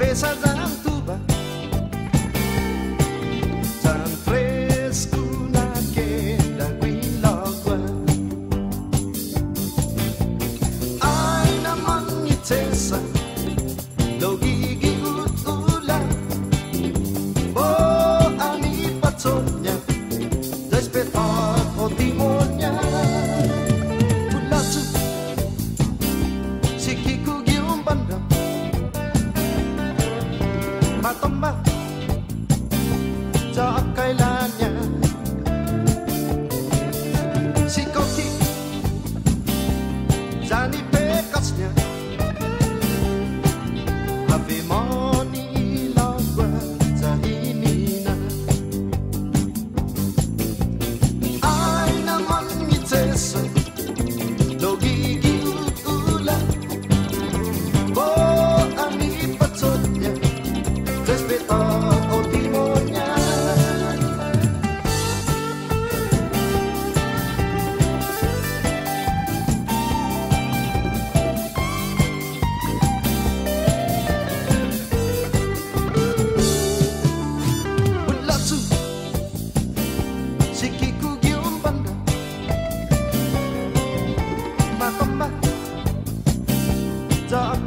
Cerveza Zantuba, tan frescuna queda quilagua. Ay naman itesa, logigi utulan. Oh, ani patsonya, despertar o timonya. Pulatsu, sikiku gium bandang. Matomba sa kailannya si koki sa ni pekasnya Ave moni lagwa sa hinina ay naman ngitesa logigi utulan oh ani patsotnya respetar o timonya. Pulatsu, sikiku gium banda, matomba, tak